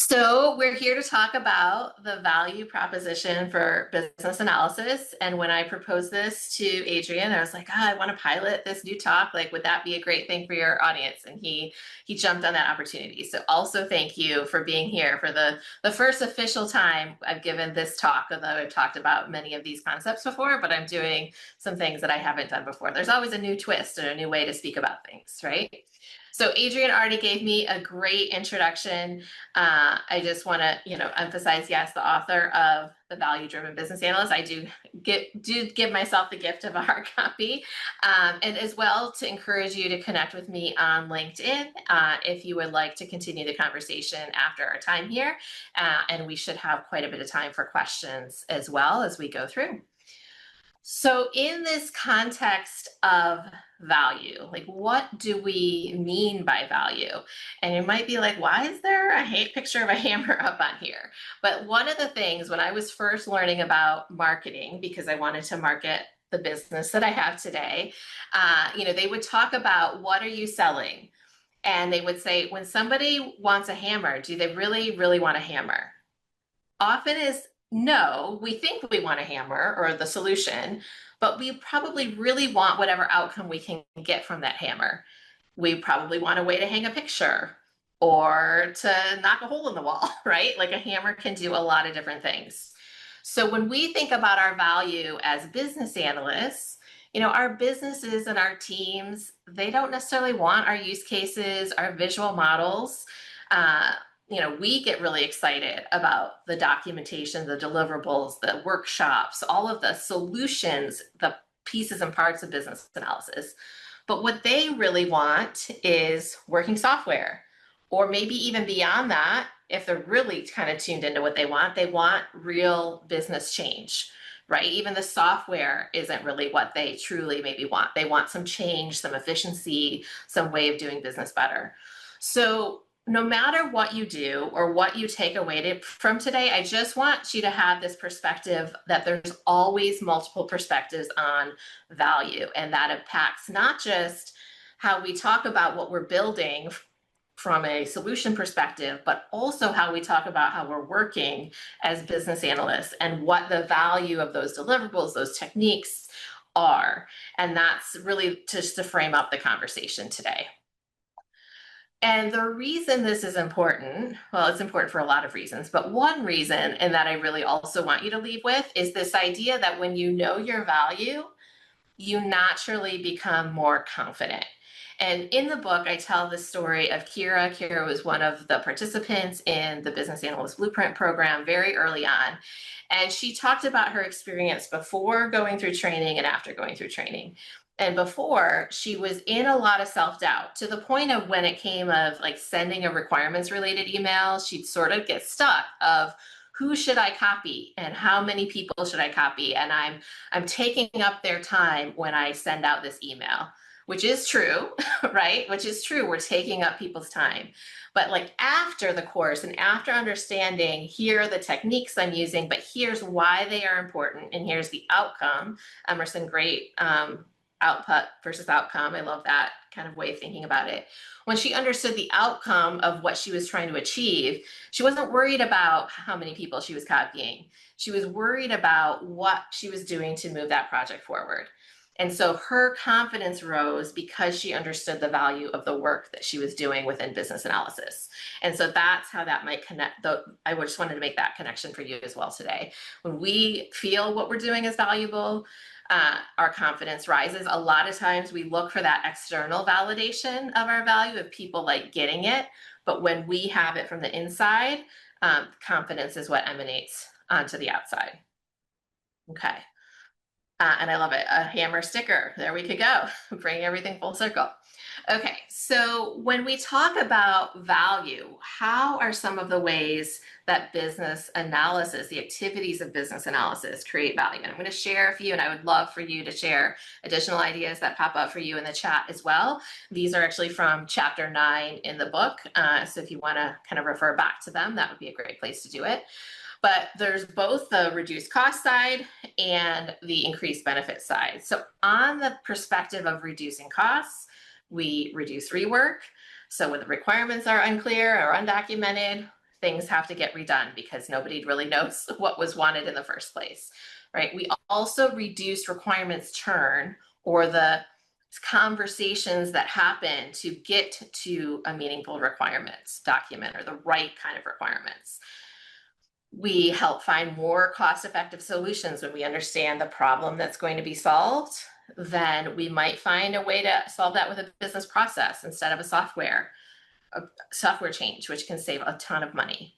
So we're here to talk about the value proposition for business analysis. And when I proposed this to Adrian, I was like, I want to pilot this new talk. Like, would that be a great thing for your audience? And he jumped on that opportunity. So also thank you for being here for the first official time I've given this talk, although I've talked about many of these concepts before, but I'm doing some things that I haven't done before. There's always a new twist and a new way to speak about things, right? So Adrian already gave me a great introduction. I just want to, emphasize, yes, the author of the Value-Driven Business Analyst. I do give myself the gift of a hard copy, and as well to encourage you to connect with me on LinkedIn if you would like to continue the conversation after our time here. And we should have quite a bit of time for questions as well as we go through. So in this context of value, like what do we mean by value? And you might be like, why is there a picture of a hammer up on here? But one of the things when I was first learning about marketing, because I wanted to market the business that I have today, they would talk about what are you selling? And they would say, when somebody wants a hammer, do they really, really want a hammer? Often is no, we think we want a hammer or the solution, but we probably really want whatever outcome we can get from that hammer. We probably want a way to hang a picture or to knock a hole in the wall, right? Like a hammer can do a lot of different things. So when we think about our value as business analysts, our businesses and our teams, they don't necessarily want our use cases, our visual models. We get really excited about the documentation, the deliverables, the workshops, all of the solutions, the pieces and parts of business analysis. But what they really want is working software, or maybe even beyond that, if they're really kind of tuned into what they want real business change, right? Even the software isn't really what they truly maybe want. They want some change, some efficiency, some way of doing business better. So no matter what you do or what you take away from today, I just want you to have this perspective that there's always multiple perspectives on value, and that impacts not just how we talk about what we're building from a solution perspective, but also how we talk about how we're working as business analysts and what the value of those deliverables, those techniques are. And that's really just to frame up the conversation today. And the reason this is important, well, it's important for a lot of reasons, but one reason, and that I really also want you to leave with, is this idea that when you know your value, you naturally become more confident. And in the book, I tell the story of Kira. Kira was one of the participants in the Business Analyst Blueprint program very early on. And she talked about her experience before going through training and after going through training. And before, she was in a lot of self-doubt, to the point of when it came of like sending a requirements related email, she'd sort of get stuck of who should I copy and how many people should I copy? And I'm taking up their time when I send out this email, which is true, right? Which is true. We're taking up people's time. But like after the course and after understanding, here are the techniques I'm using, but here's why they are important. And here's the outcome. Emerson, great output versus outcome. I love that kind of way of thinking about it. When she understood the outcome of what she was trying to achieve, she wasn't worried about how many people she was copying. She was worried about what she was doing to move that project forward. And so her confidence rose because she understood the value of the work that she was doing within business analysis. And so that's how that might connect. I just wanted to make that connection for you as well today. When we feel what we're doing is valuable, our confidence rises. A lot of times we look for that external validation of our value, of people like getting it. But when we have it from the inside, confidence is what emanates onto the outside. Okay. And I love it. A hammer sticker. There we could go. Bring everything full circle. Okay, so when we talk about value, how are some of the ways that business analysis, the activities of business analysis, create value? And I'm going to share a few, and I would love for you to share additional ideas that pop up for you in the chat as well. These are actually from chapter 9 in the book. So if you want to kind of refer back to them, that would be a great place to do it. But there's both the reduced cost side and the increased benefit side. So on the perspective of reducing costs, we reduce rework. So when the requirements are unclear or undocumented, things have to get redone because nobody really knows what was wanted in the first place, right? We also reduce requirements churn, or the conversations that happen to get to a meaningful requirements document or the right kind of requirements. We help find more cost-effective solutions when we understand the problem that's going to be solved. Then we might find a way to solve that with a business process instead of a software change, which can save a ton of money.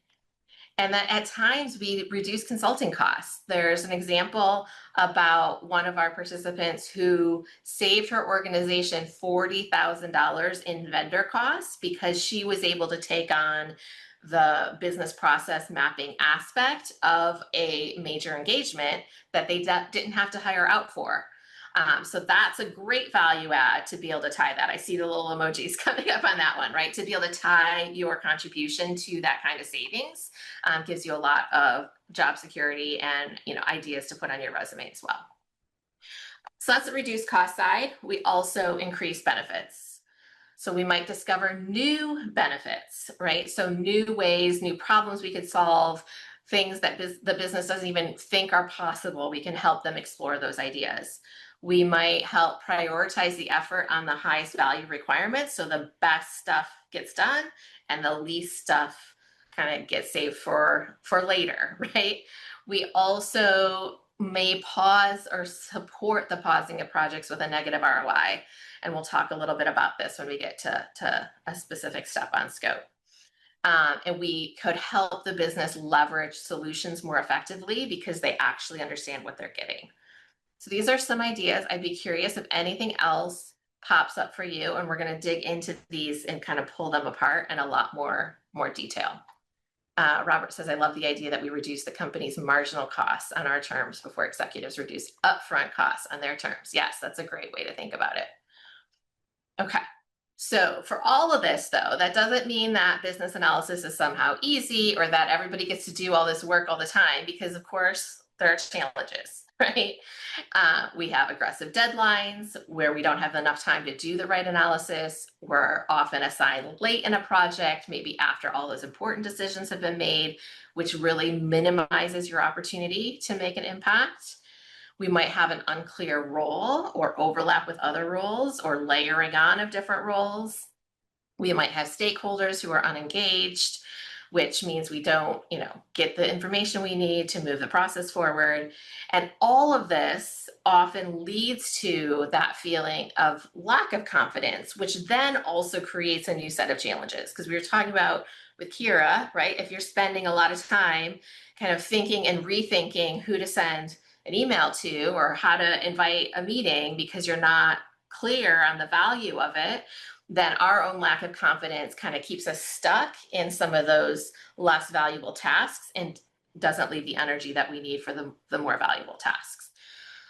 And that at times we reduce consulting costs. There's an example about one of our participants who saved her organization $40,000 in vendor costs because she was able to take on the business process mapping aspect of a major engagement that they didn't have to hire out for. So that's a great value add to be able to tie that. I see the little emojis coming up on that one, right? To be able to tie your contribution to that kind of savings gives you a lot of job security and ideas to put on your resume as well. So that's the reduced cost side. We also increase benefits. So we might discover new benefits, right? So new ways, new problems we could solve, things that the business doesn't even think are possible. We can help them explore those ideas. We might help prioritize the effort on the highest value requirements so the best stuff gets done and the least stuff kind of gets saved for later, right? We also may pause or support the pausing of projects with a negative ROI. And we'll talk a little bit about this when we get to a specific step on scope. And we could help the business leverage solutions more effectively because they actually understand what they're getting. So these are some ideas. I'd be curious if anything else pops up for you, and we're going to dig into these and kind of pull them apart in a lot more detail. Robert says, I love the idea that we reduce the company's marginal costs on our terms before executives reduce upfront costs on their terms. Yes, that's a great way to think about it. Okay. So for all of this, though, that doesn't mean that business analysis is somehow easy or that everybody gets to do all this work all the time, because of course there are challenges, right? We have aggressive deadlines where we don't have enough time to do the right analysis. We're often assigned late in a project, maybe after all those important decisions have been made, which really minimizes your opportunity to make an impact. We might have an unclear role or overlap with other roles or layering on of different roles. We might have stakeholders who are unengaged, which means we don't, get the information we need to move the process forward. And all of this often leads to that feeling of lack of confidence, which then also creates a new set of challenges. Because we were talking about with Kira, right? If you're spending a lot of time kind of thinking and rethinking who to send an email to or how to invite a meeting because you're not clear on the value of it, then our own lack of confidence kind of keeps us stuck in some of those less valuable tasks and doesn't leave the energy that we need for the more valuable tasks.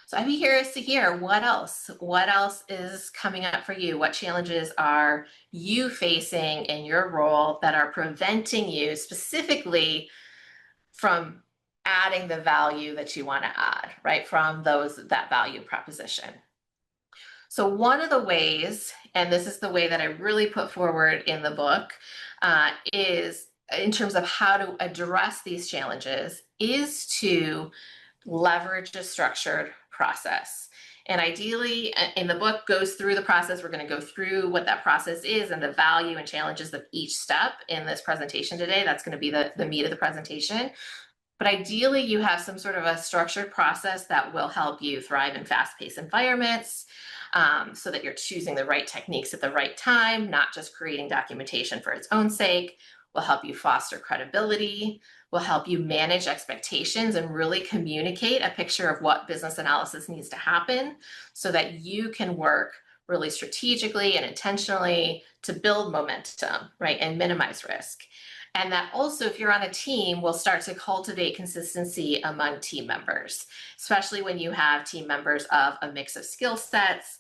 So I'd be curious to hear what else is coming up for you? What challenges are you facing in your role that are preventing you specifically from adding the value that you want to add, right? From that value proposition. So one of the ways, and this is the way that I really put forward in the book, is in terms of how to address these challenges, is to leverage a structured process. And ideally, in the book goes through the process. We're going to go through what that process is and the value and challenges of each step in this presentation today. That's going to be the meat of the presentation. But ideally, you have some sort of a structured process that will help you thrive in fast-paced environments, so that you're choosing the right techniques at the right time, not just creating documentation for its own sake. Will help you foster credibility, will help you manage expectations and really communicate a picture of what business analysis needs to happen so that you can work really strategically and intentionally to build momentum, right, and minimize risk. And that also, if you're on a team, will start to cultivate consistency among team members, especially when you have team members of a mix of skill sets,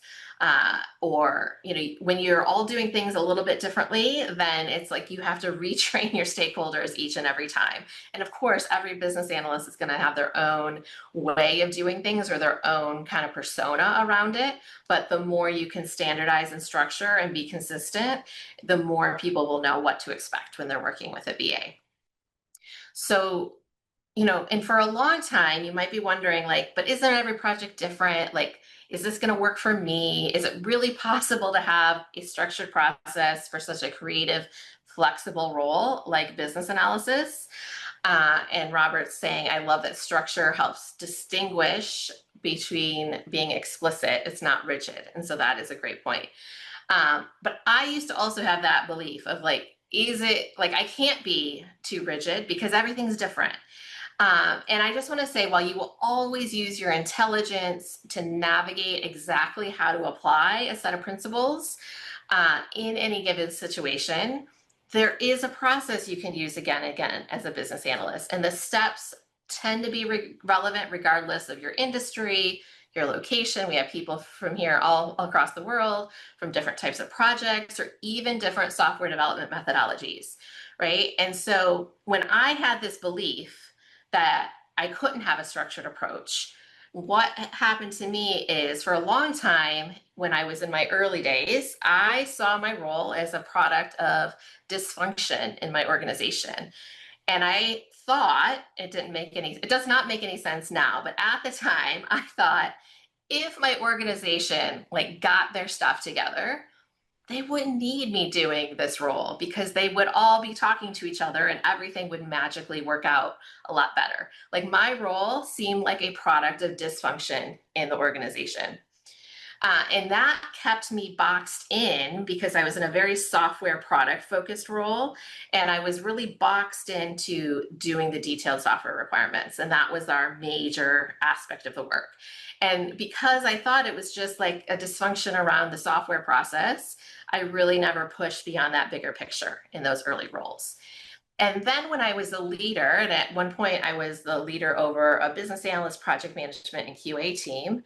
or when you're all doing things a little bit differently, then it's like you have to retrain your stakeholders each and every time. And of course, every business analyst is going to have their own way of doing things or their own kind of persona around it. But the more you can standardize and structure and be consistent, the more people will know what to expect when they're working with a BA. So, and for a long time, you might be wondering, like, but isn't every project different? Like, is this going to work for me? Is it really possible to have a structured process for such a creative, flexible role like business analysis? And Robert's saying, I love that structure helps distinguish between being explicit, it's not rigid. And so that is a great point. But I used to also have that belief of like, is it like I can't be too rigid because everything's different. And I just want to say, while you will always use your intelligence to navigate exactly how to apply a set of principles in any given situation, there is a process you can use again and again as a business analyst. And the steps tend to be relevant regardless of your industry, your location. We have people from here all across the world, from different types of projects, or even different software development methodologies, right? And so when I had this belief that I couldn't have a structured approach, what happened to me is for a long time, when I was in my early days, I saw my role as a product of dysfunction in my organization. And I thought it does not make any sense now, but at the time I thought if my organization like got their stuff together, they wouldn't need me doing this role because they would all be talking to each other and everything would magically work out a lot better. Like my role seemed like a product of dysfunction in the organization. And that kept me boxed in because I was in a very software product focused role. And I was really boxed into doing the detailed software requirements. And that was our major aspect of the work. And because I thought it was just like a dysfunction around the software process, I really never pushed beyond that bigger picture in those early roles. And then when I was a leader, and at one point I was the leader over a business analyst, project management, and QA team,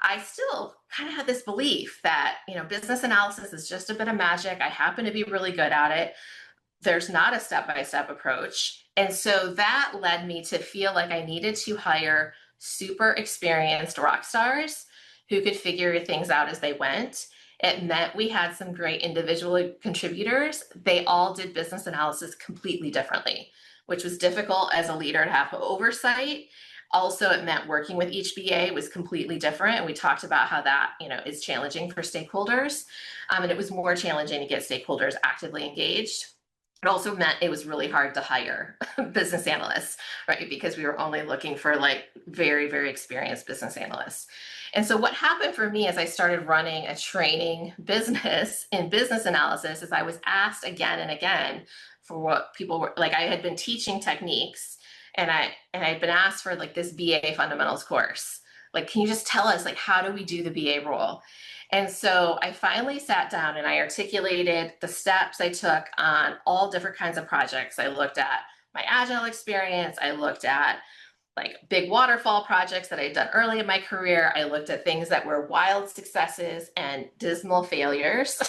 I still kind of had this belief that, business analysis is just a bit of magic. I happen to be really good at it. There's not a step-by-step approach. And so that led me to feel like I needed to hire super experienced rock stars who could figure things out as they went. It meant we had some great individual contributors. They all did business analysis completely differently, which was difficult as a leader to have oversight. Also, it meant working with each BA was completely different. And we talked about how that, is challenging for stakeholders. And it was more challenging to get stakeholders actively engaged. It also meant it was really hard to hire business analysts, right? Because we were only looking for like very, very experienced business analysts. And so what happened for me as I started running a training business in business analysis is I was asked again and again for what people were like. I had been teaching techniques and I'd been asked for like this BA fundamentals course. Like, can you just tell us like how do we do the BA role? And so I finally sat down and I articulated the steps I took on all different kinds of projects. I looked at my agile experience. I looked at like big waterfall projects that I'd done early in my career. I looked at things that were wild successes and dismal failures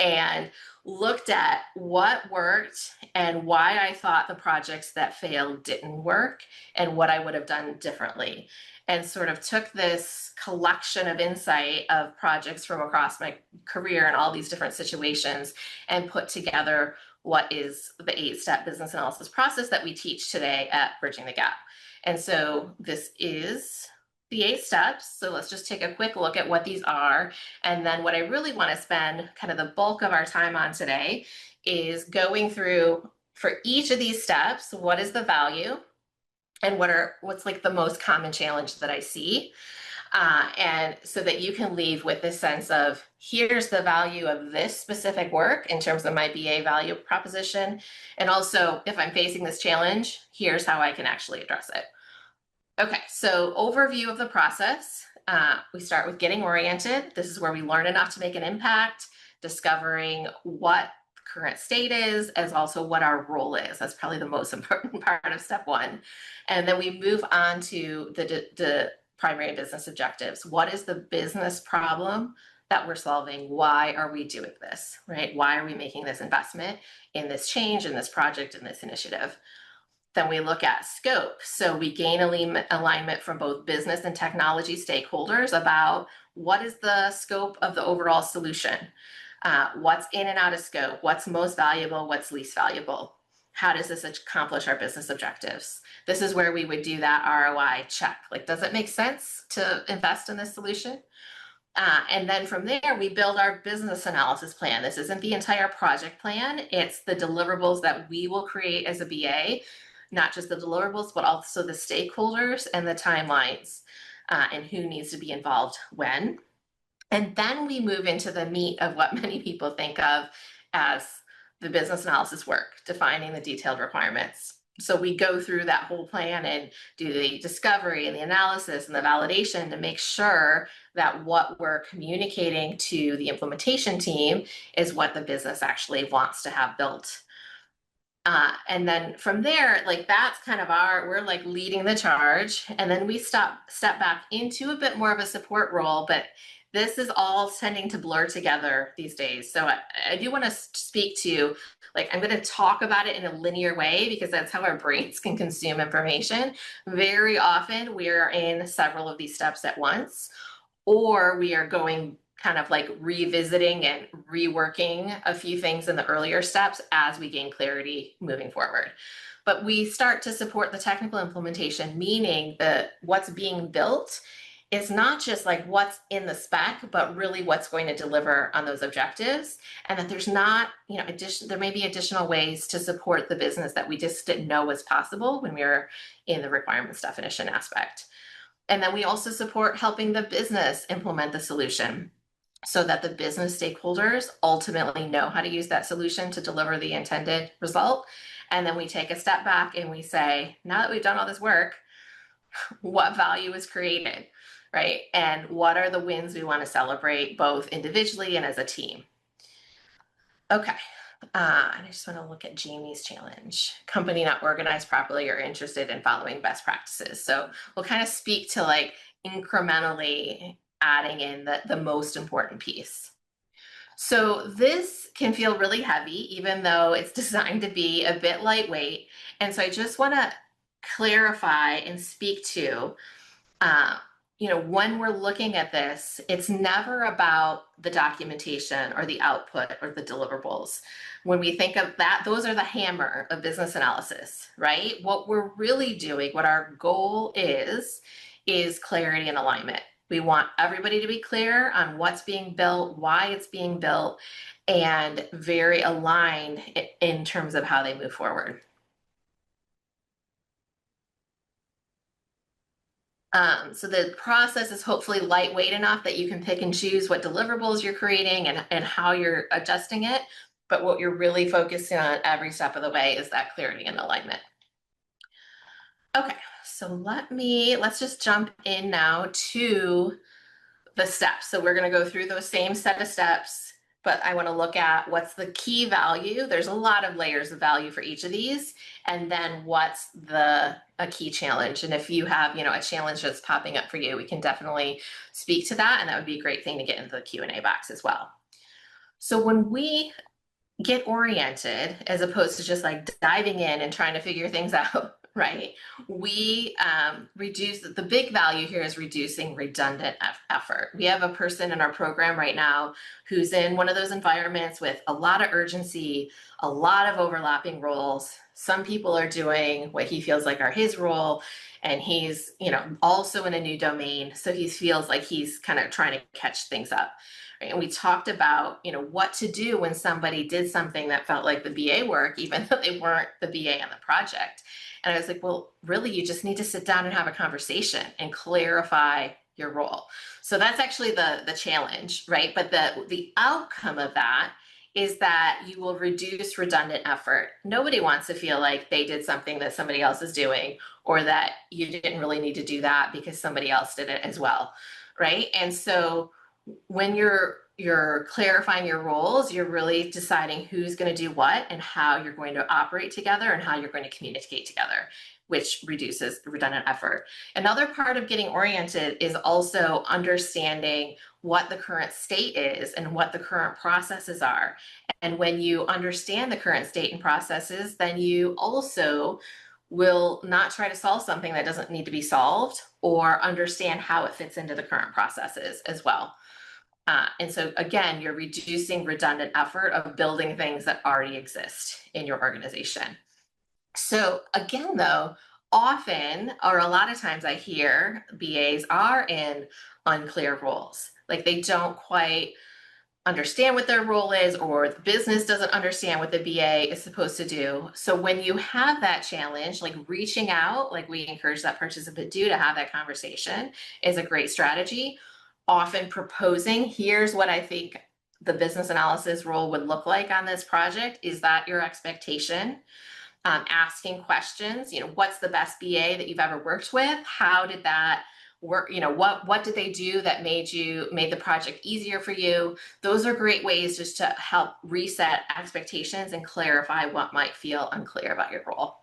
and looked at what worked and why I thought the projects that failed didn't work and what I would have done differently. And sort of took this collection of insight of projects from across my career and all these different situations and put together what is the 8-step business analysis process that we teach today at Bridging the Gap. And so this is the 8 steps. So let's just take a quick look at what these are. And then what I really want to spend kind of the bulk of our time on today is going through for each of these steps, what is the value and what's like the most common challenge that I see. And so that you can leave with this sense of here's the value of this specific work in terms of my BA value proposition. And also if I'm facing this challenge, here's how I can actually address it. Okay, so overview of the process. We start with getting oriented. This is where we learn enough to make an impact, discovering what current state is, as also what our role is. That's probably the most important part of step 1. And then we move on to the primary business objectives. What is the business problem that we're solving? Why are we doing this, right? Why are we making this investment in this change, in this project, in this initiative? Then we look at scope. So we gain alignment from both business and technology stakeholders about what is the scope of the overall solution, what's in and out of scope, what's most valuable, what's least valuable. how does this accomplish our business objectives? This is where we would do that ROI check. Like, does it make sense to invest in this solution? And then from there, we build our business analysis plan. This isn't the entire project plan. It's the deliverables that we will create as a BA, not just the deliverables, but also the stakeholders and the timelines, and who needs to be involved when. And then we move into the meat of what many people think of as the business analysis work, defining the detailed requirements. So we go through that whole plan and do the discovery and the analysis and the validation to make sure that what we're communicating to the implementation team is what the business actually wants to have built. And then from there, like that's kind of we're like leading the charge. And then we step back into a bit more of a support role, but this is all tending to blur together these days. So I do want to speak to, like, I'm going to talk about it in a linear way because that's how our brains can consume information. Very often we are in several of these steps at once, or we are going kind of like revisiting and reworking a few things in the earlier steps as we gain clarity moving forward. But we start to support the technical implementation, meaning that what's being built is not just like what's in the spec, but really what's going to deliver on those objectives. And that there's not, there may be additional ways to support the business that we just didn't know was possible when we were in the requirements definition aspect. And then we also support helping the business implement the solution so that the business stakeholders ultimately know how to use that solution to deliver the intended result. And then we take a step back and we say, now that we've done all this work, what value is created, right? And what are the wins we want to celebrate both individually and as a team? Okay. And I just want to look at Jamie's challenge. Company not organized properly or interested in following best practices. So we'll kind of speak to like incrementally adding in the most important piece. So this can feel really heavy, even though it's designed to be a bit lightweight. And so I just want to clarify and speak to, when we're looking at this, it's never about the documentation or the output or the deliverables. When we think of that, those are the hammer of business analysis, right? What we're really doing, what our goal is clarity and alignment. We want everybody to be clear on what's being built, why it's being built, and very aligned in terms of how they move forward. So the process is hopefully lightweight enough that you can pick and choose what deliverables you're creating and how you're adjusting it. But what you're really focusing on every step of the way is that clarity and alignment. Okay, so let's just jump in now to the steps. So we're going to go through those same set of steps, but I want to look at what's the key value. There's a lot of layers of value for each of these, and then what's a key challenge. And if you have, a challenge that's popping up for you, we can definitely speak to that, and that would be a great thing to get into the Q&A box as well. So when we get oriented, as opposed to just like diving in and trying to figure things out, right? We reduce, the big value here is reducing redundant effort. We have a person in our program right now who's in one of those environments with a lot of urgency, a lot of overlapping roles. Some people are doing what he feels like are his role, and he's, also in a new domain. So he feels like he's kind of trying to catch things up. And we talked about, what to do when somebody did something that felt like the BA work, even though they weren't the BA on the project. And I was like, well, really, you just need to sit down and have a conversation and clarify your role. So that's actually the challenge, right? But the outcome of that is that you will reduce redundant effort. Nobody wants to feel like they did something that somebody else is doing, or that you didn't really need to do that because somebody else did it as well, right? And so when you're clarifying your roles, you're really deciding who's going to do what and how you're going to operate together and how you're going to communicate together, which reduces redundant effort. Another part of getting oriented is also understanding what the current state is and what the current processes are. And when you understand the current state and processes, then you also will not try to solve something that doesn't need to be solved, or understand how it fits into the current processes as well. And so again, you're reducing redundant effort of building things that already exist in your organization. So again, though, often or a lot of times I hear BAs are in unclear roles. Like they don't quite understand what their role is, or the business doesn't understand what the BA is supposed to do. So when you have that challenge, like reaching out, like we encourage that participant to have that conversation is a great strategy. Often proposing, here's what I think the business analysis role would look like on this project. Is that your expectation? Asking questions, what's the best BA that you've ever worked with? How did that work? What did they do that made the project easier for you? Those are great ways just to help reset expectations and clarify what might feel unclear about your role.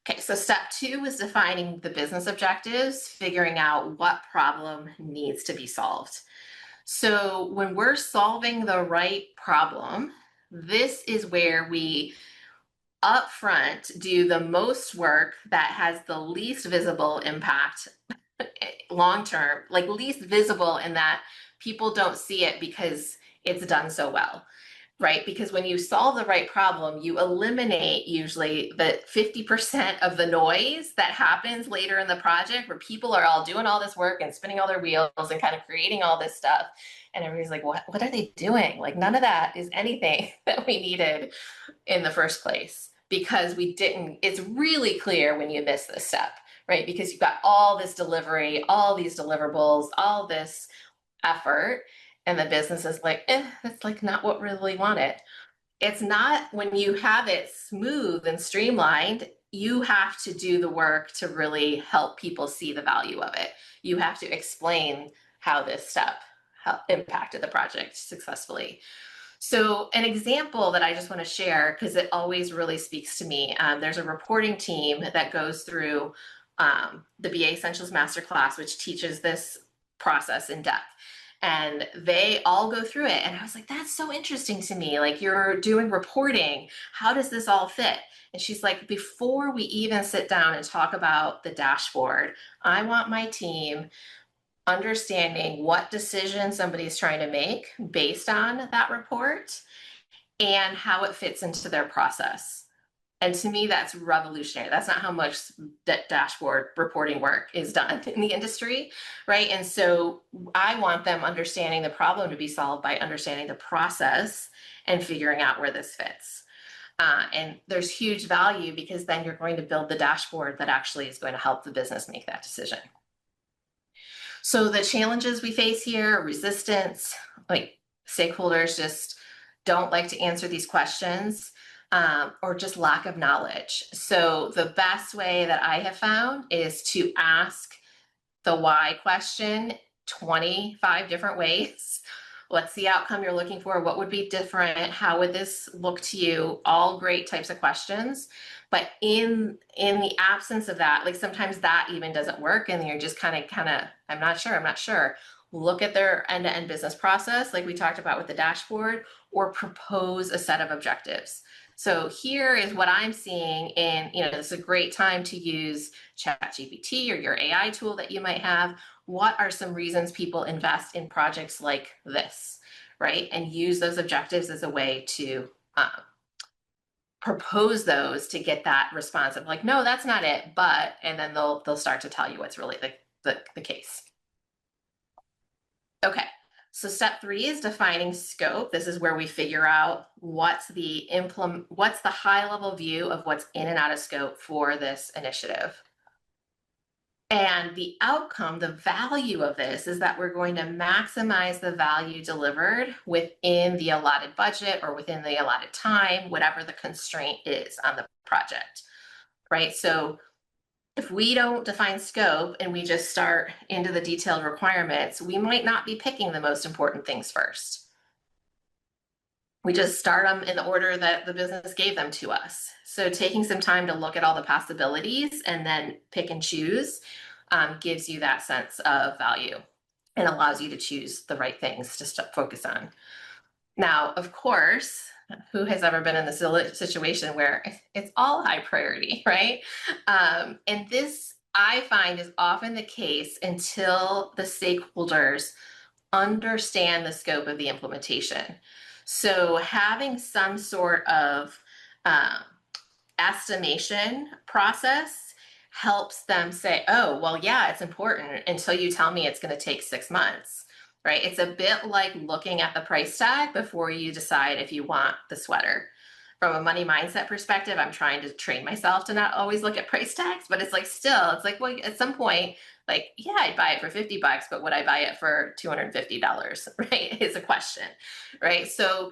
Okay, so step 2 is defining the business objectives, figuring out what problem needs to be solved. So when we're solving the right problem, this is where we upfront do the most work that has the least visible impact long term, like least visible in that people don't see it because it's done so well, right? Because when you solve the right problem, you eliminate usually the 50% of the noise that happens later in the project where people are all doing all this work and spinning all their wheels and kind of creating all this stuff. And everybody's like, what are they doing? Like none of that is anything that we needed in the first place, because we didn't, it's really clear when you miss this step, right? Because you've got all this delivery, all these deliverables, all this effort, and the business is like, that's like not what we really wanted. It's not. When you have it smooth and streamlined, you have to do the work to really help people see the value of it. You have to explain how this step impacted the project successfully. So an example that I just want to share, because it always really speaks to me, there's a reporting team that goes through the BA Essentials Masterclass, which teaches this process in depth. And they all go through it. And I was like, that's so interesting to me. Like, you're doing reporting. How does this all fit? And she's like, before we even sit down and talk about the dashboard, I want my team understanding what decision somebody's trying to make based on that report and how it fits into their process. And to me, that's revolutionary. That's not how much dashboard reporting work is done in the industry, right? And so I want them understanding the problem to be solved by understanding the process and figuring out where this fits. And there's huge value, because then you're going to build the dashboard that actually is going to help the business make that decision. So the challenges we face here: resistance, like stakeholders just don't like to answer these questions, or just lack of knowledge. So the best way that I have found is to ask the why question 25 different ways. What's the outcome you're looking for? What would be different? How would this look to you? All great types of questions. But in the absence of that, like sometimes that even doesn't work, and you're just kind of, I'm not sure. Look at their end-to-end business process, like we talked about with the dashboard, or propose a set of objectives. So here is what I'm seeing, and this is a great time to use ChatGPT or your AI tool that you might have. What are some reasons people invest in projects like this, right? And use those objectives as a way to propose those to get that response of like, no, that's not it, but, and then they'll start to tell you what's really the case. Okay. So step 3 is defining scope. This is where we figure out what's the high level view of what's in and out of scope for this initiative. And the outcome, the value of this, is that we're going to maximize the value delivered within the allotted budget or within the allotted time, whatever the constraint is on the project, right? So if we don't define scope and we just start into the detailed requirements, we might not be picking the most important things first. We just start them in the order that the business gave them to us. So taking some time to look at all the possibilities and then pick and choose gives you that sense of value and allows you to choose the right things to focus on. Now, of course, who has ever been in the situation where it's all high priority, right? And this, I find, is often the case until the stakeholders understand the scope of the implementation. So having some sort of estimation process helps them say, oh, well, yeah, it's important until you tell me it's going to take 6 months, right? It's a bit like looking at the price tag before you decide if you want the sweater. From a money mindset perspective, I'm trying to train myself to not always look at price tags, but it's like still, it's like, well, at some point, like, yeah, I'd buy it for $50, but would I buy it for $250, right? Is a question, right? So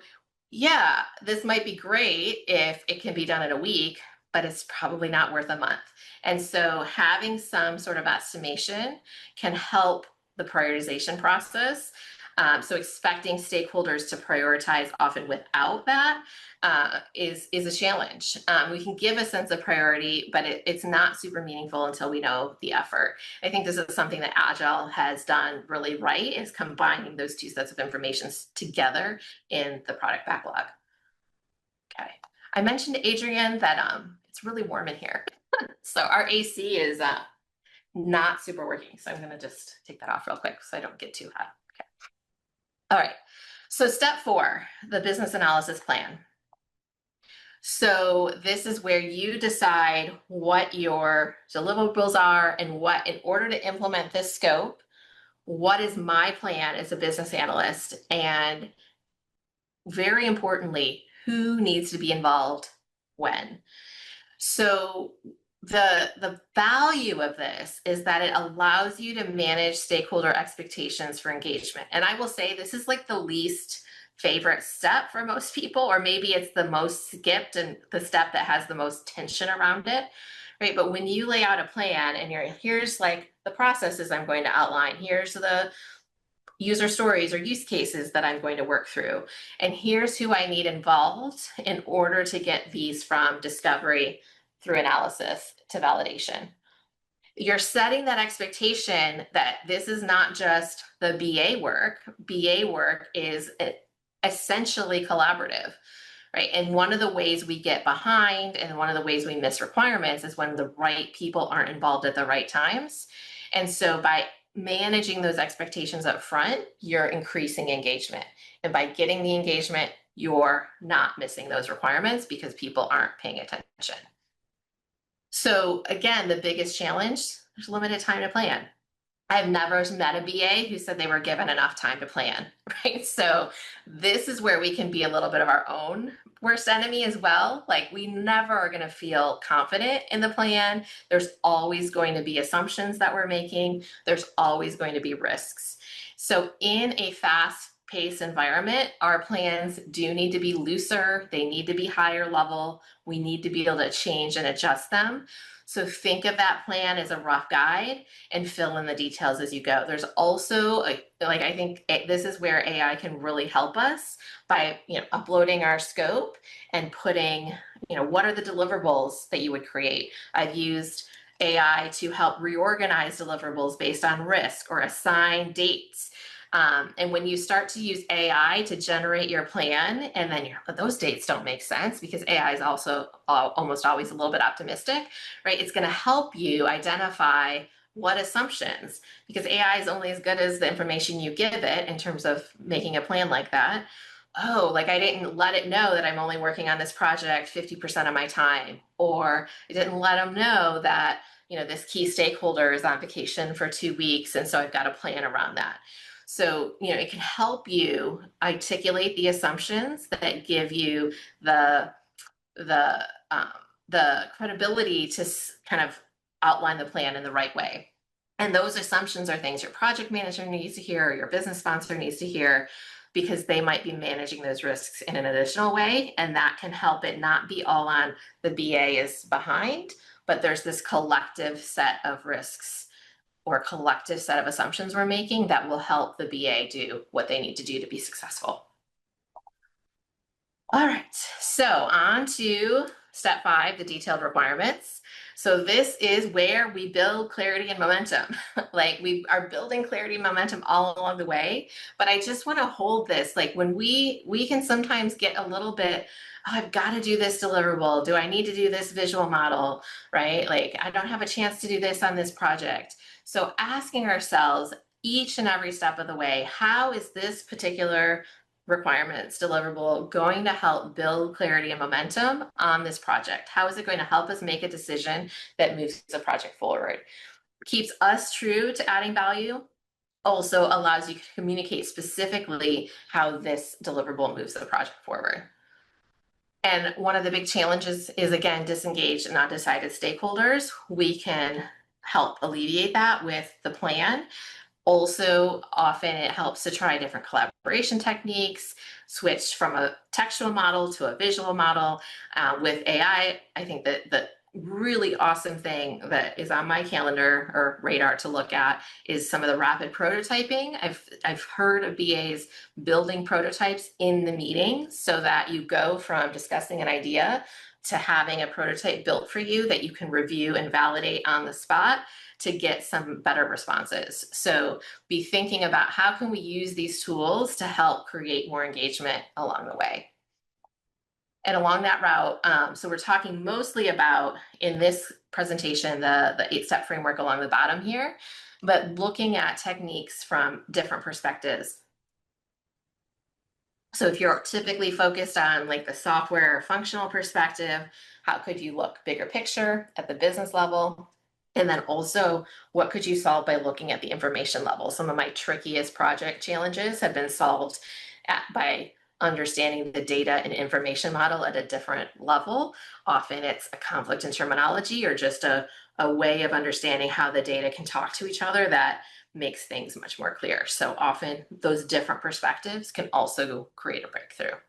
yeah, this might be great if it can be done in a week, but it's probably not worth a month. And so having some sort of estimation can help the prioritization process. So expecting stakeholders to prioritize often without that is a challenge. We can give a sense of priority, but it's not super meaningful until we know the effort. I think this is something that Agile has done really right, is combining those two sets of information together in the product backlog. Okay, I mentioned, Adrian, that it's really warm in here. So our AC is not super working. So I'm gonna just take that off real quick so I don't get too hot. Okay. All right, so step 4, the business analysis plan. So this is where you decide what your deliverables are and what, in order to implement this scope, what is my plan as a business analyst? And very importantly, who needs to be involved when? So the value of this is that it allows you to manage stakeholder expectations for engagement. And I will say this is like the least favorite step for most people, or maybe it's the most skipped and the step that has the most tension around it, right? But when you lay out a plan and here's like the processes I'm going to outline, here's the user stories or use cases that I'm going to work through, and here's who I need involved in order to get these from discovery through analysis to validation. You're setting that expectation that this is not just the BA work. BA work is essentially collaborative, right? And one of the ways we get behind and one of the ways we miss requirements is when the right people aren't involved at the right times. And so by managing those expectations up front, you're increasing engagement. And by getting the engagement, you're not missing those requirements because people aren't paying attention. So again, the biggest challenge, there's limited time to plan. I've never met a BA who said they were given enough time to plan, right? So this is where we can be a little bit of our own worst enemy as well. Like we never are going to feel confident in the plan. There's always going to be assumptions that we're making. There's always going to be risks. So in a fast-paced environment, our plans do need to be looser. They need to be higher level. We need to be able to change and adjust them. So think of that plan as a rough guide and fill in the details as you go. There's also, I think this is where AI can really help us by, uploading our scope and putting, what are the deliverables that you would create? I've used AI to help reorganize deliverables based on risk or assign dates. And when you start to use AI to generate your plan, and then those dates don't make sense because AI is also almost always a little bit optimistic, right? It's going to help you identify what assumptions, because AI is only as good as the information you give it in terms of making a plan like that. Oh, like I didn't let it know that I'm only working on this project 50% of my time, or I didn't let them know that, this key stakeholder is on vacation for 2 weeks, and so I've got a plan around that. So, it can help you articulate the assumptions that give you the credibility to kind of outline the plan in the right way. And those assumptions are things your project manager needs to hear or your business sponsor needs to hear, because they might be managing those risks in an additional way. And that can help it not be all on the BA is behind, but there's this collective set of risks or collective set of assumptions we're making that will help the BA do what they need to do to be successful. All right, so on to step 5, the detailed requirements. So this is where we build clarity and momentum. Like we are building clarity and momentum all along the way, but I just want to hold this. Like when we can sometimes get a little bit, oh, I've got to do this deliverable. Do I need to do this visual model, right? Like I don't have a chance to do this on this project. So asking ourselves each and every step of the way, how is this particular requirements, deliverable, going to help build clarity and momentum on this project? How is it going to help us make a decision that moves the project forward? Keeps us true to adding value, also allows you to communicate specifically how this deliverable moves the project forward. And one of the big challenges is, again, disengaged and undecided stakeholders. We can help alleviate that with the plan. Also, often it helps to try different collaboration techniques, switch from a textual model to a visual model. With AI, I think that the really awesome thing that is on my calendar or radar to look at is some of the rapid prototyping. I've heard of BAs building prototypes in the meeting so that you go from discussing an idea to having a prototype built for you that you can review and validate on the spot to get some better responses. So be thinking about how can we use these tools to help create more engagement along the way. And along that route, so we're talking mostly about, in this presentation, the 8-step framework along the bottom here, but looking at techniques from different perspectives. So if you're typically focused on like the software or functional perspective, how could you look bigger picture at the business level? And then also, what could you solve by looking at the information level? Some of my trickiest project challenges have been solved by understanding the data and information model at a different level. Often it's a conflict in terminology or just a way of understanding how the data can talk to each other that makes things much more clear. So often those different perspectives can also create a breakthrough.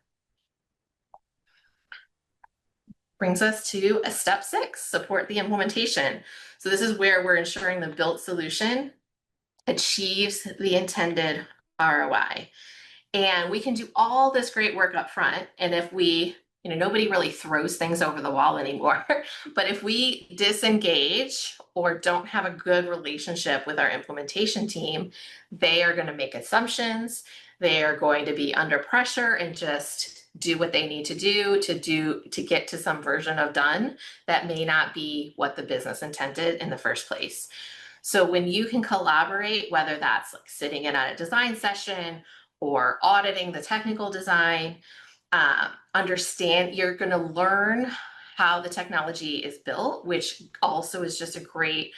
Brings us to a step 6, support the implementation. So this is where we're ensuring the built solution achieves the intended ROI. And we can do all this great work up front. And if we, nobody really throws things over the wall anymore. But if we disengage or don't have a good relationship with our implementation team, they are going to make assumptions. They are going to be under pressure and just do what they need to do to get to some version of done that may not be what the business intended in the first place. So when you can collaborate, whether that's like sitting in on a design session or auditing the technical design, you're going to learn how the technology is built, which also is just a great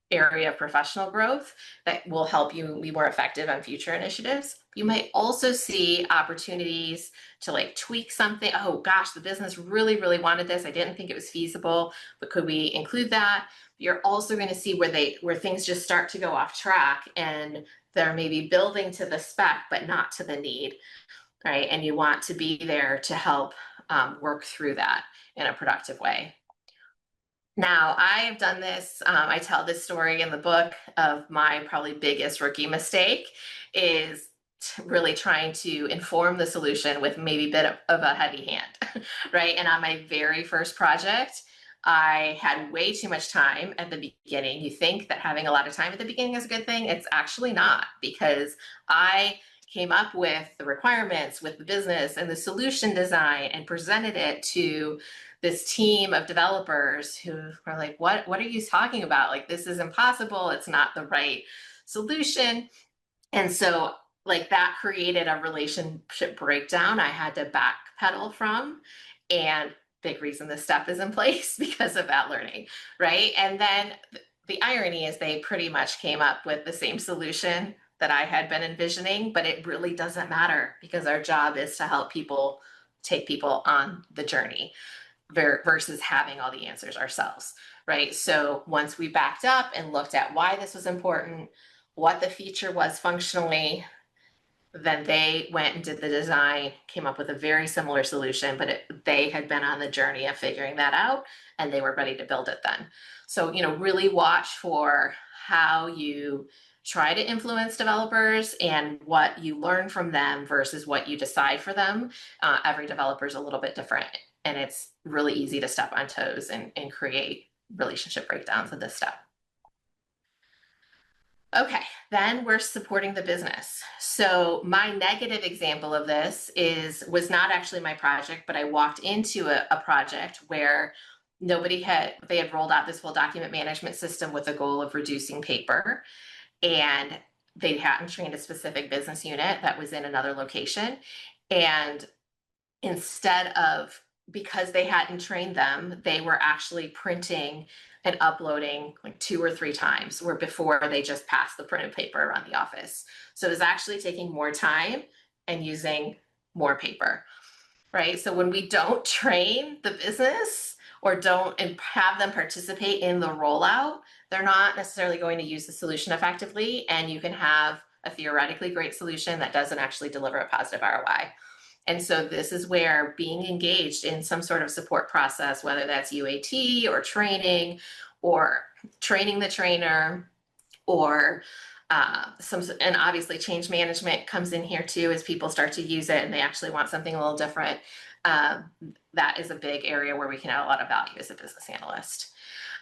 area of professional growth that will help you be more effective on future initiatives. You might also see opportunities to like tweak something. Oh gosh, the business really, really wanted this. I didn't think it was feasible, but could we include that? You're also going to see where things just start to go off track and they're maybe building to the spec, but not to the need, right? And you want to be there to help work through that in a productive way. Now, I've done this, I tell this story in the book of my probably biggest rookie mistake is really trying to inform the solution with maybe a bit of a heavy hand, right? And on my very first project, I had way too much time at the beginning. You think that having a lot of time at the beginning is a good thing. It's actually not, because I came up with the requirements with the business and the solution design and presented it to this team of developers who were like, what are you talking about? Like, this is impossible. It's not the right solution. And so like that created a relationship breakdown I had to backpedal from. And big reason this step is in place because of that learning, right? And then the irony is they pretty much came up with the same solution that I had been envisioning, but it really doesn't matter because our job is to help people, take people on the journey versus having all the answers ourselves, right? So once we backed up and looked at why this was important, what the feature was functionally, then they went and did the design, came up with a very similar solution, but they had been on the journey of figuring that out and they were ready to build it then. So, really watch for how you try to influence developers and what you learn from them versus what you decide for them. Every developer is a little bit different, and it's really easy to step on toes and create relationship breakdowns in this step. Okay, then we're supporting the business. So my negative example of this was not actually my project, but I walked into a project where they had rolled out this whole document management system with the goal of reducing paper, and they hadn't trained a specific business unit that was in another location. And instead of, because they hadn't trained them, they were actually printing and uploading like 2 or 3 times, where before they just passed the printed paper around the office. So it was actually taking more time and using more paper, right? So when we don't train the business or don't have them participate in the rollout, they're not necessarily going to use the solution effectively, and you can have a theoretically great solution that doesn't actually deliver a positive ROI. And so this is where being engaged in some sort of support process, whether that's UAT or training the trainer, or and obviously change management comes in here too as people start to use it and they actually want something a little different. That is a big area where we can add a lot of value as a business analyst.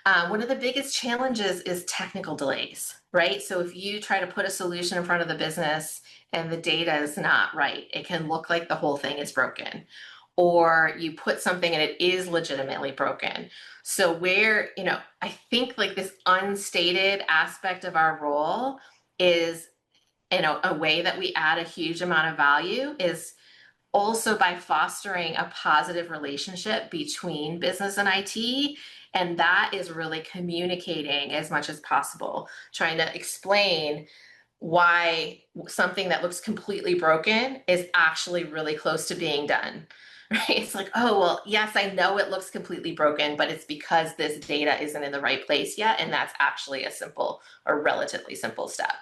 One of the biggest challenges is technical delays, right? So if you try to put a solution in front of the business and the data is not right, it can look like the whole thing is broken. Or you put something and it is legitimately broken. So I think like this unstated aspect of our role is, a way that we add a huge amount of value is also by fostering a positive relationship between business and IT. And that is really communicating as much as possible, trying to explain why something that looks completely broken is actually really close to being done. Right? It's like, oh, well, yes, I know it looks completely broken, but it's because this data isn't in the right place yet. And that's actually a simple or relatively simple step.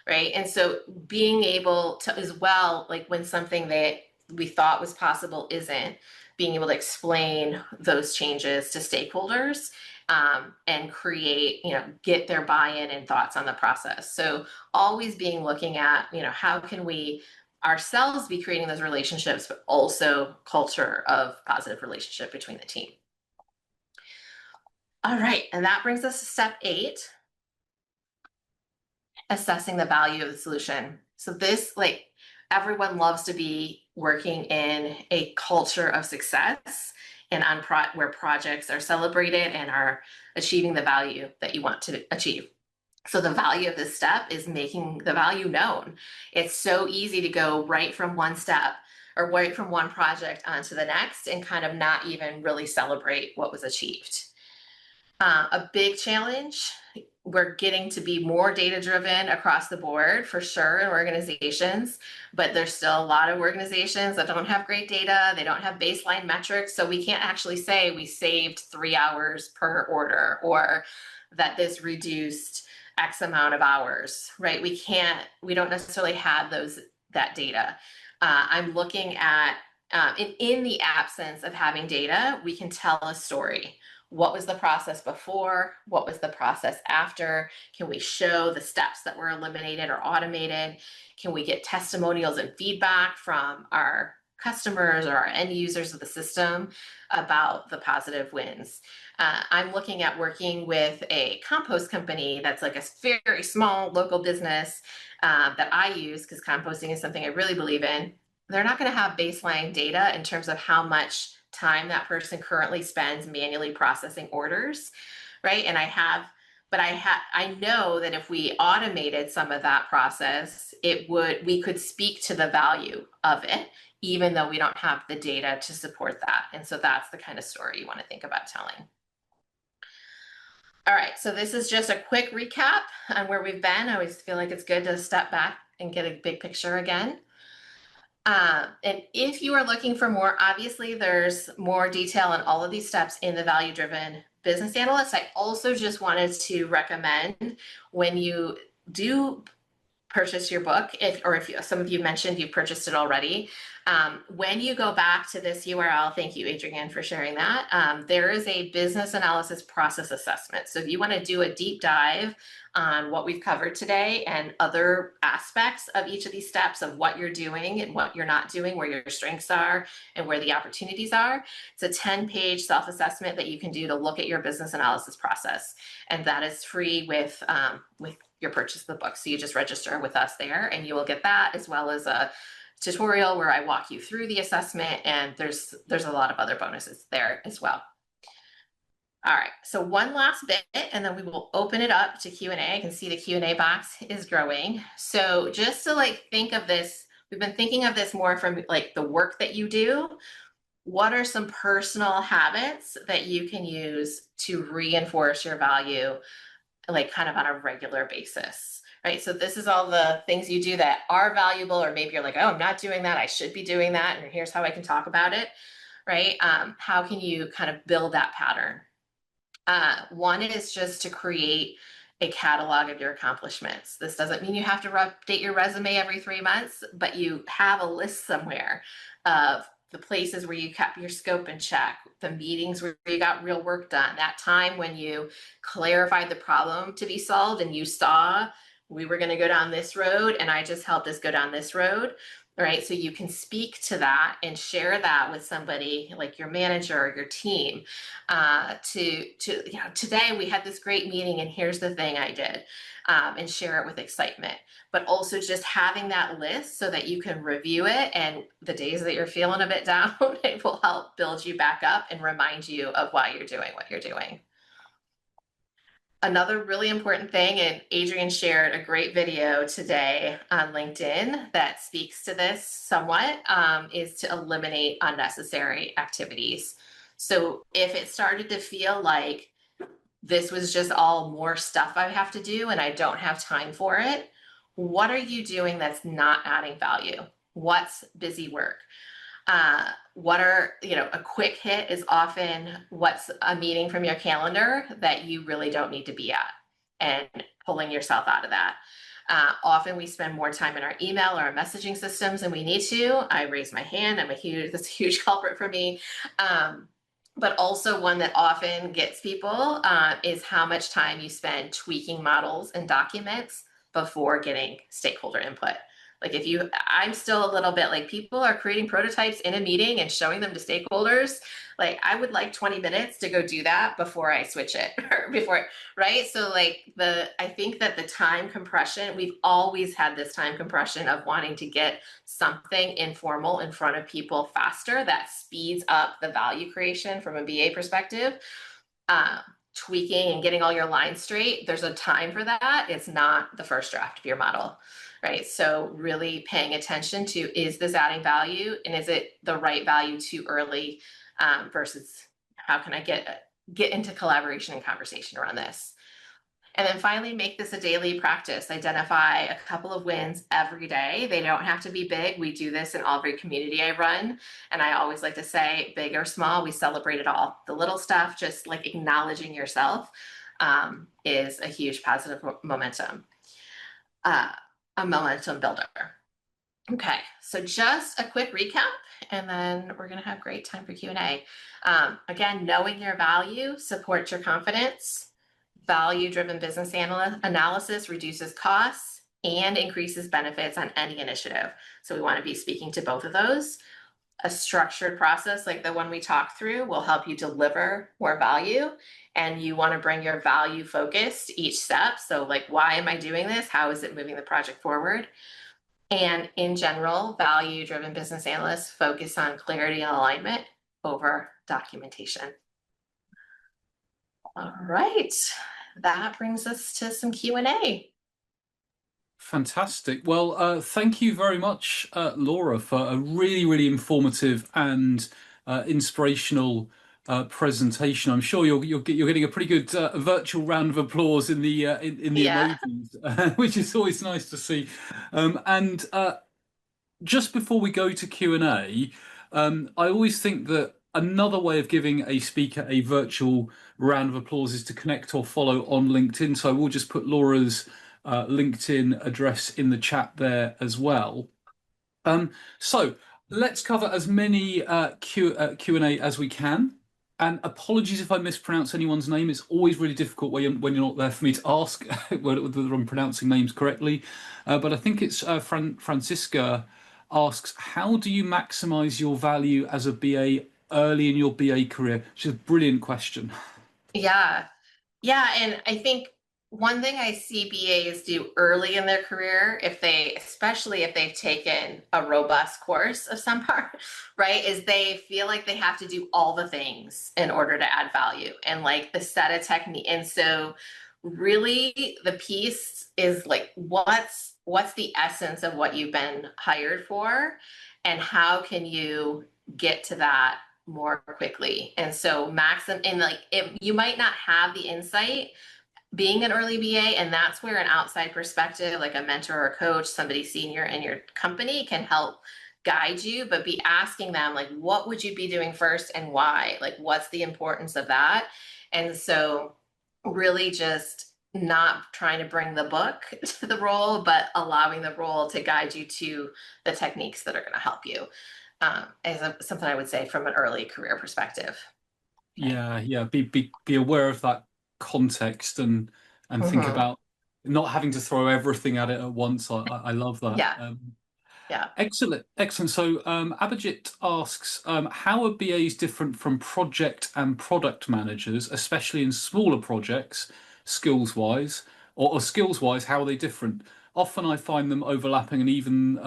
Right. And so being able to, as well, like when something that we thought was possible isn't, being able to explain those changes to stakeholders, and get their buy-in and thoughts on the process. So always looking at, how can we ourselves be creating those relationships, but also culture of positive relationship between the team. All right, and that brings us to step 8, assessing the value of the solution. So this, like, everyone loves to be working in a culture of success and where projects are celebrated and are achieving the value that you want to achieve. So the value of this step is making the value known. It's so easy to go right from one step or right from one project onto the next and kind of not even really celebrate what was achieved. A big challenge, we're getting to be more data driven across the board for sure in organizations, but there's still a lot of organizations that don't have great data. They don't have baseline metrics. So we can't actually say we saved 3 hours per order or that this reduced X amount of hours, right? We don't necessarily have that data. I'm looking at, in the absence of having data, we can tell a story. What was the process before? What was the process after? Can we show the steps that were eliminated or automated? Can we get testimonials and feedback from our customers or our end users of the system about the positive wins? I'm looking at working with a compost company that's like a very small local business that I use because composting is something I really believe in. They're not going to have baseline data in terms of how much time that person currently spends manually processing orders, right? And I know that if we automated some of that process, we could speak to the value of it, even though we don't have the data to support that. And so that's the kind of story you want to think about telling. All right, so this is just a quick recap on where we've been. I always feel like it's good to step back and get a big picture again. And if you are looking for more, obviously there's more detail on all of these steps in the Value-Driven Business Analyst. I also just wanted to recommend, when you do purchase your book, if some of you mentioned you've purchased it already, when you go back to this URL, thank you, Adrienne, for sharing that, there is a business analysis process assessment. So if you want to do a deep dive on what we've covered today and other aspects of each of these steps of what you're doing and what you're not doing, where your strengths are and where the opportunities are, it's a 10-page self-assessment that you can do to look at your business analysis process. And that is free with your purchase of the book. So you just register with us there and you will get that, as well as a tutorial where I walk you through the assessment, and there's a lot of other bonuses there as well. All right, so one last bit and then we will open it up to Q&A. I can see the Q&A box is growing. So just to think of this we've been thinking of this more from like the work that you do. What are some personal habits that you can use to reinforce your value, like kind of on a regular basis, right? So this is all the things you do that are valuable, or maybe you're like, oh, I'm not doing that, I should be doing that, and here's how I can talk about it, right? How can you kind of build that pattern? One is just to create a catalog of your accomplishments. This doesn't mean you have to update your resume every 3 months, but you have a list somewhere of the places where you kept your scope in check, the meetings where you got real work done, that time when you clarified the problem to be solved and you saw we were going to go down this road and I just helped us go down this road. Right. So you can speak to that and share that with somebody like your manager or your team, today we had this great meeting and here's the thing I did, and share it with excitement. But also just having that list so that you can review it, and the days that you're feeling a bit down, it will help build you back up and remind you of why you're doing what you're doing. Another really important thing, and Adrian shared a great video today on LinkedIn that speaks to this somewhat, is to eliminate unnecessary activities. So if it started to feel like this was just all more stuff I have to do and I don't have time for it, what are you doing that's not adding value? What's busy work? A quick hit is often what's a meeting from your calendar that you really don't need to be at, and pulling yourself out of that. Often we spend more time in our email or our messaging systems than we need to. I raise my hand. That's a huge culprit for me. But also one that often gets people is how much time you spend tweaking models and documents before getting stakeholder input. Like I'm still a little bit like, people are creating prototypes in a meeting and showing them to stakeholders. Like, I would like 20 minutes to go do that before I switch it, or right? So I think that the time compression, we've always had this time compression of wanting to get something informal in front of people faster. That speeds up the value creation from a BA perspective. Tweaking and getting all your lines straight, there's a time for that. It's not the first draft of your model, right? So really paying attention to, is this adding value, and is it the right value too early, versus how can I get into collaboration and conversation around this? And then finally, make this a daily practice. Identify a couple of wins every day. They don't have to be big. We do this in every community I run. And I always like to say, big or small, we celebrate it all. The little stuff, just like acknowledging yourself, is a huge positive momentum, a momentum builder. Okay, so just a quick recap, and then we're going to have great time for Q&A. Again, knowing your value supports your confidence. Value-driven business analysis reduces costs and increases benefits on any initiative. So we want to be speaking to both of those. A structured process like the one we talked through will help you deliver more value, and you want to bring your value focus to each step. So like, why am I doing this? How is it moving the project forward? And in general, value-driven business analysts focus on clarity and alignment over documentation. All right, that brings us to some Q&A. Fantastic. Well, thank you very much, Laura, for a really, really informative and inspirational presentation. I'm sure you're getting a pretty good virtual round of applause in the emojis, which is always nice to see. And just before we go to Q&A, I always think that another way of giving a speaker a virtual round of applause is to connect or follow on LinkedIn. So I will just put Laura's LinkedIn address in the chat there as well. So let's cover as many Q&A as we can. And apologies if I mispronounce anyone's name. It's always really difficult when you're not there for me to ask whether I'm pronouncing names correctly. But I think it's Francisca asks, how do you maximize your value as a BA early in your BA career? Which is a brilliant question. Yeah. And I think one thing I see BAs do early in their career, especially if they've taken a robust course of some part, right, is they feel like they have to do all the things in order to add value, and like the set of technique. And so really the piece is like, what's what's the essence of what you've been hired for, and how can you get to that more quickly? And so maxim and like if you might not have the insight being an early BA, and that's where an outside perspective, like a mentor or a coach, somebody senior in your company can help guide you, but be asking them like, what would you be doing first and why? Like, what's the importance of that? And so really just not trying to bring the book to the role, but allowing the role to guide you to the techniques that are going to help you, something I would say from an early career perspective. Okay. Yeah, yeah. Be aware of that context and think Hmm. about not having to throw everything at it at once. I love that. Yeah. Yeah. Excellent, excellent. So Abhijit asks, how are BAs different from project and product managers, especially in smaller projects, skills wise, or skills wise, how are they different? Often I find them overlapping, and even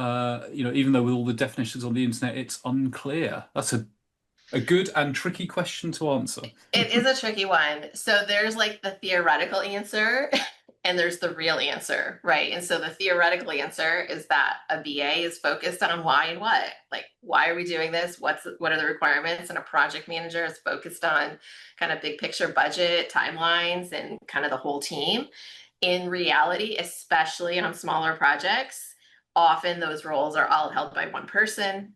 even though with all the definitions on the internet, it's unclear. That's a good and tricky question to answer. It is a tricky one. So there's like the theoretical answer and there's the real answer, right? And so the theoretical answer is that a BA is focused on why and what. Like, why are we doing this? What are the requirements? And a project manager is focused on kind of big picture budget, timelines, and kind of the whole team. In reality, especially on smaller projects, often those roles are all held by one person.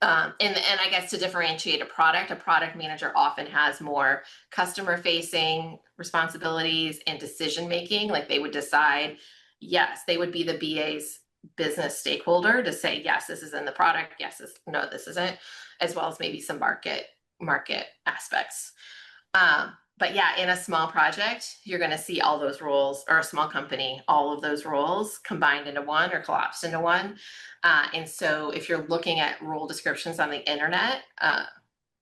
And I guess to differentiate a product manager often has more customer facing responsibilities and decision making. Like they would decide, yes, they would be the BA's business stakeholder to say, yes, this is in the product. Yes, no, this isn't, as well as maybe some market aspects. But yeah, in a small project, you're going to see all those roles, or a small company, all of those roles combined into one or collapsed into one. And so if you're looking at role descriptions on the internet,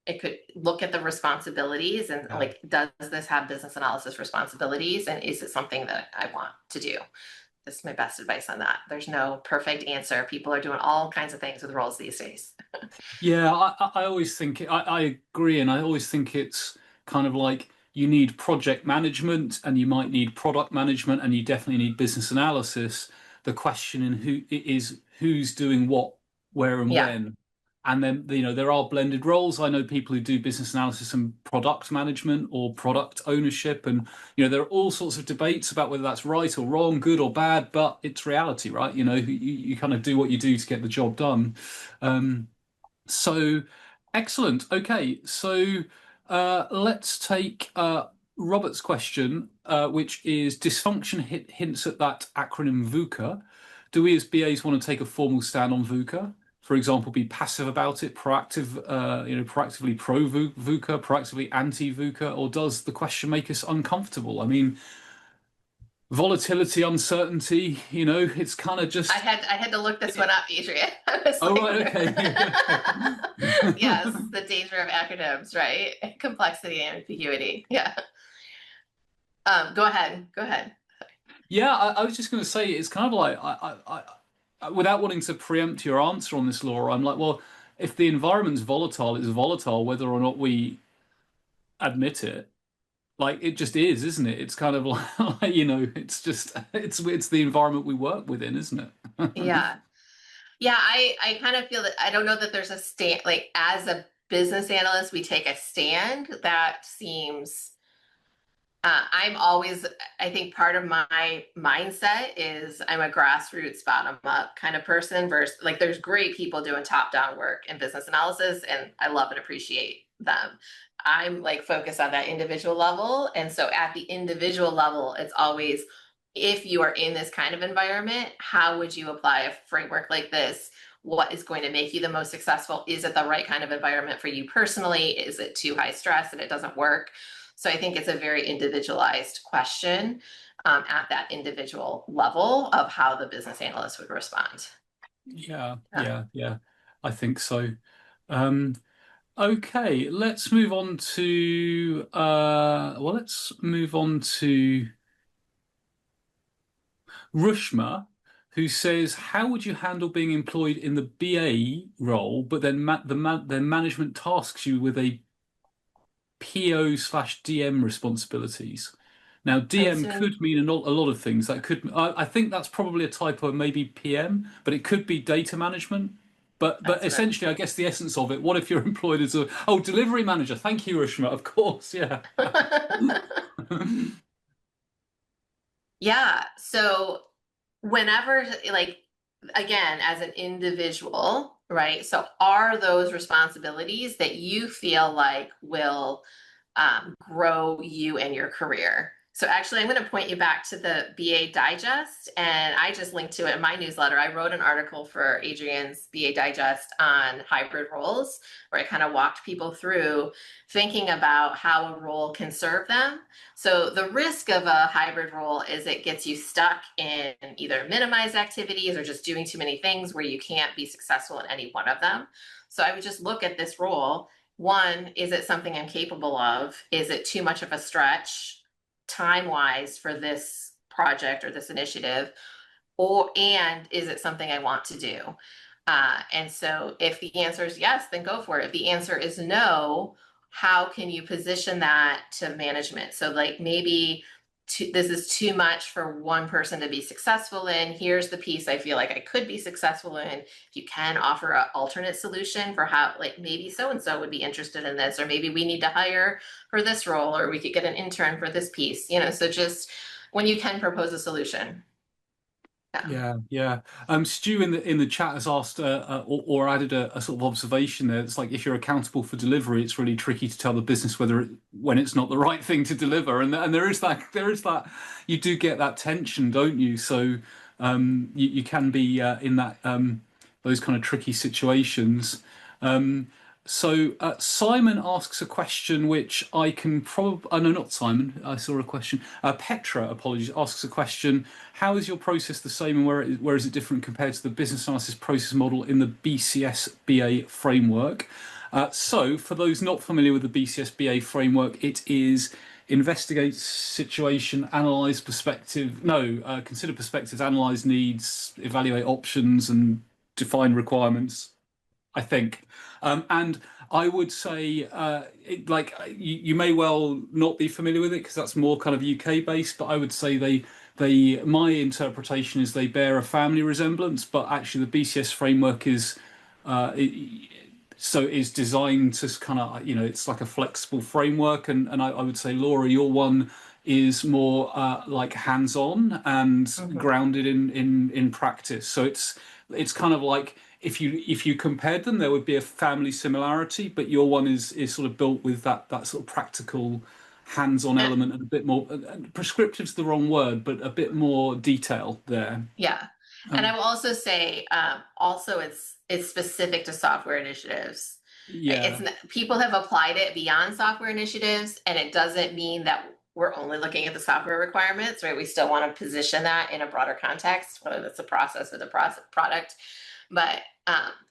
it could look at the responsibilities and Yeah. like, does this have business analysis responsibilities? And is it something that I want to do? This is my best advice on that. There's no perfect answer. People are doing all kinds of things with roles these days. Yeah, I always think I agree, and I always think it's kind of like you need project management and you might need product management and you definitely need business analysis. The question in who is who's doing what, where and Yeah. when. And then there are blended roles. I know people who do business analysis and product management or product ownership, and there are all sorts of debates about whether that's right or wrong, good or bad, but it's reality, right? You kind of do what you do to get the job done. Um, so excellent. Okay, so let's take Robert's question, which is dysfunction hints at that acronym VUCA. Do we as BAs want to take a formal stand on VUCA? For example, be passive about it, proactively pro VUCA, proactively anti VUCA, or does the question make us uncomfortable? I mean, volatility, uncertainty, it's kind of just. I had to look this one up, Adrian. I was Oh, like, right, okay. yes, the danger of acronyms, right? Complexity and ambiguity. Yeah. Go ahead. Go ahead. Yeah, I was just going to say it's kind of like without wanting to preempt your answer on this, Laura, I'm like, well, if the environment's volatile, it's volatile whether or not we admit it. Like it just is, isn't it? It's kind of like, it's just it's the environment we work within, isn't it? Yeah. Yeah, I kind of feel that I don't know that there's a stand, like as a business analyst, we take a stand that seems I'm always, I think part of my mindset is I'm a grassroots bottom up kind of person versus like there's great people doing top down work in business analysis and I love and appreciate them. I'm like focused on that individual level. And so at the individual level, it's always if you are in this kind of environment, how would you apply a framework like this? What is going to make you the most successful? Is it the right kind of environment for you personally? Is it too high stress and it doesn't work? So I think it's a very individualized question at that individual level of how the business analyst would respond. Yeah, Yeah. yeah, yeah. I think so. Um, okay, let's move on to let's move on to Rushma, who says, "How would you handle being employed in the BA role, but then management tasks you with a PO/DM responsibilities? Now, I'm DM assuming could mean a lot of things. That could, I think that's probably a typo, maybe PM, but it could be data management. But that's what essentially, I guess the essence of it. What if you're employed as a delivery manager? Thank you, Rishma. Of course, yeah. I'm. Yeah. So whenever, like, again, as an individual, right? So are those responsibilities that you feel like will grow you and your career? So actually, I'm going to point you back to the BA Digest, and I just linked to it in my newsletter. I wrote an article for Adrian's BA Digest on hybrid roles, where I kind of walked people through thinking about how a role can serve them. So the risk of a hybrid role is it gets you stuck in either minimized activities or just doing too many things where you can't be successful in any one of them. So I would just look at this role. One, is it something I'm capable of? Is it too much of a stretch time wise for this project or this initiative? And is it something I want to do? And so if the answer is yes, then go for it. If the answer is no, how can you position that to management? So like maybe this is too much for one person to be successful in. Here's the piece I feel like I could be successful in. If you can offer an alternate solution for how, like maybe so-and-so would be interested in this, or maybe we need to hire for this role, or we could get an intern for this piece, so just when you can propose a solution. Yeah. Yeah, yeah. Stu in the chat has asked or added a sort of observation there. It's like if you're accountable for delivery, it's really tricky to tell the business when it's not the right thing to deliver, and there is that you do get that tension, don't you? So you can be in that those kind of tricky situations. Um, Simon asks a question which I can probably. Oh, no, not Simon. I saw a question. Petra, apologies, asks a question. How is your process the same, and where is it different compared to the business analysis process model in the BCS BA framework? For those not familiar with the BCS BA framework, it is investigate situation, analyze perspective. No, consider perspectives, analyze needs, evaluate options, and define requirements. I think. And I would say, you may well not be familiar with it because that's more kind of UK based, but I would say my interpretation is they bear a family resemblance, but actually the BCS framework uh, is designed to kind of, it's like a flexible framework. And I would say, Laura, your one is more like hands-on and Mhm. grounded in practice. So it's kind of like if you compared them, there would be a family similarity, but your one is sort of built with that sort of practical, hands-on And element and a bit more. Prescriptive's the wrong word, but a bit more detail there. yeah. And I Um, will also say, also it's specific to software initiatives. yeah, People have applied it beyond software initiatives, and it doesn't mean that we're only looking at the software requirements, right? We still want to position that in a broader context, whether that's a process or the process product, but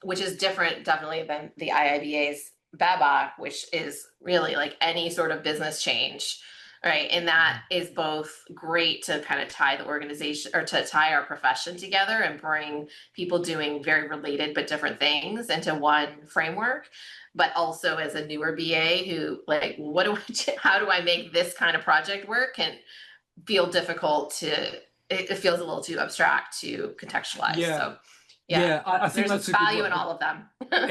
which is different definitely than the IIBA's BABAC, which is really like any sort of business change, right? And that is both great to kind of tie the organization or to tie our profession together and bring people doing very related but different things into one framework. But also as a newer BA who like, how do I make this kind of project work can feel difficult it feels a little too abstract to contextualize. yeah, So yeah, yeah. I think there's that's a good value in word. all of them.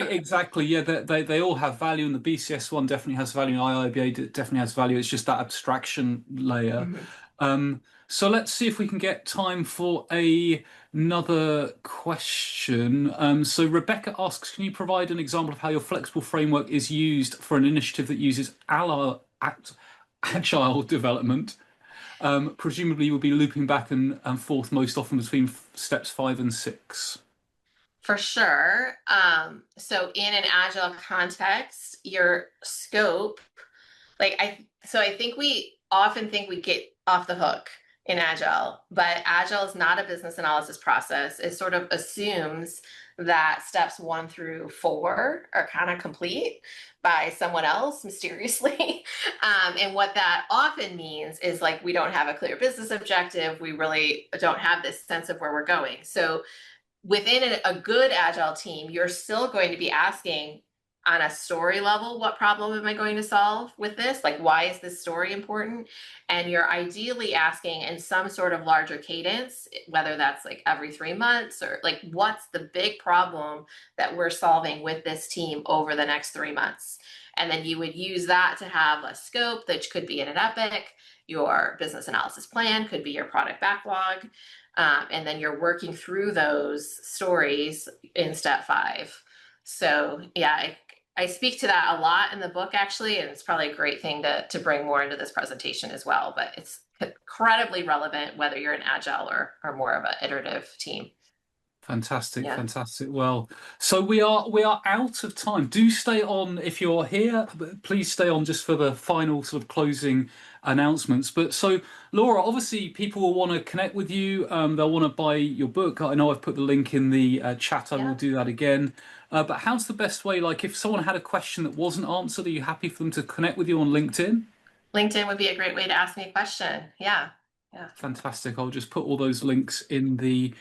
Exactly. Yeah, they all have value, and the BCS one definitely has value, and IIBA definitely has value. It's just that abstraction layer. Mhm. So let's see if we can get time for another question. So Rebecca asks, can you provide an example of how your flexible framework is used for an initiative that uses agile development? Presumably, you'll be looping back and forth most often between steps 5 and 6. For sure. So in an agile context, your scope, I think we often think we get off the hook in agile, but agile is not a business analysis process. It sort of assumes that steps 1 through 4 are kind of complete by someone else mysteriously. And what that often means is like we don't have a clear business objective. We really don't have this sense of where we're going. So within a good agile team, you're still going to be asking, on a story level, what problem am I going to solve with this? Like, why is this story important? And you're ideally asking in some sort of larger cadence, whether that's like every 3 months or like, what's the big problem that we're solving with this team over the next 3 months? And then you would use that to have a scope that could be in an epic. Your business analysis plan could be your product backlog. And then you're working through those stories in step 5. So yeah, I speak to that a lot in the book actually, and it's probably a great thing to bring more into this presentation as well. But it's incredibly relevant whether you're an agile or more of an iterative team. Fantastic, Yeah. fantastic. Well, so we are out of time. Do stay on if you're here. But please stay on just for the final sort of closing announcements. But so, Laura, obviously people will want to connect with you. They'll want to buy your book. I know I've put the link in the chat. I will Yeah. do that again. But how's the best way? Like, if someone had a question that wasn't answered, are you happy for them to connect with you on LinkedIn? LinkedIn would be a great way to ask me a question. Yeah. Yeah. Fantastic. I'll just put all those links in the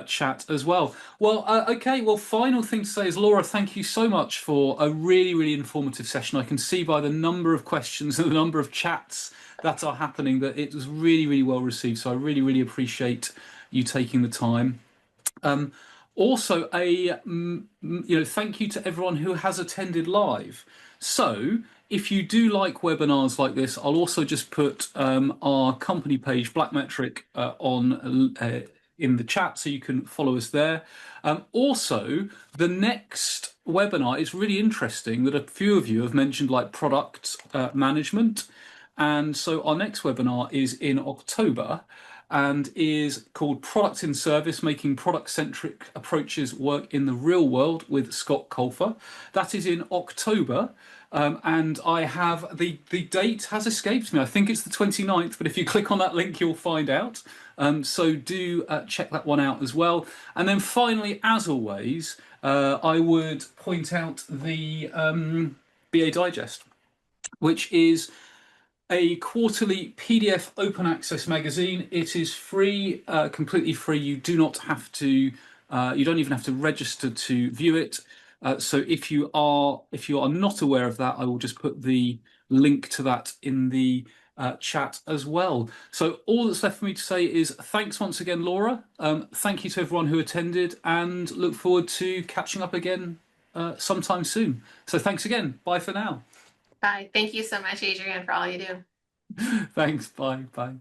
chat as well. Well, okay. Well, final thing to say is, Laura, thank you so much for a really, really informative session. I can see by the number of questions and the number of chats that are happening that it was really, really well received. So I really, really appreciate you taking the time. Um, Also, thank you to everyone who has attended live. So, if you do like webinars like this, I'll also just put our company page, Blackmetric, on in the chat, so you can follow us there. Also, the next webinar is really interesting. That a few of you have mentioned, like product management, and so our next webinar is in October and is called Product in Service, Making Product-Centric Approaches Work in the Real World with Scott Colfer. That is in October. And I have the date has escaped me. I think it's the 29th, but if you click on that link, you'll find out. So do check that one out as well. And then finally, as always, I would point out the BA Digest, which is a quarterly PDF open access magazine. It is free, completely free. You do not have to, you don't even have to register to view it. So if you are not aware of that, I will just put the link to that in the chat as well. So all that's left for me to say is thanks once again, Laura. Thank you to everyone who attended, and look forward to catching up again sometime soon. So thanks again. Bye for now. Bye. Thank you so much, Adrian, for all you do. Thanks. Bye. Bye.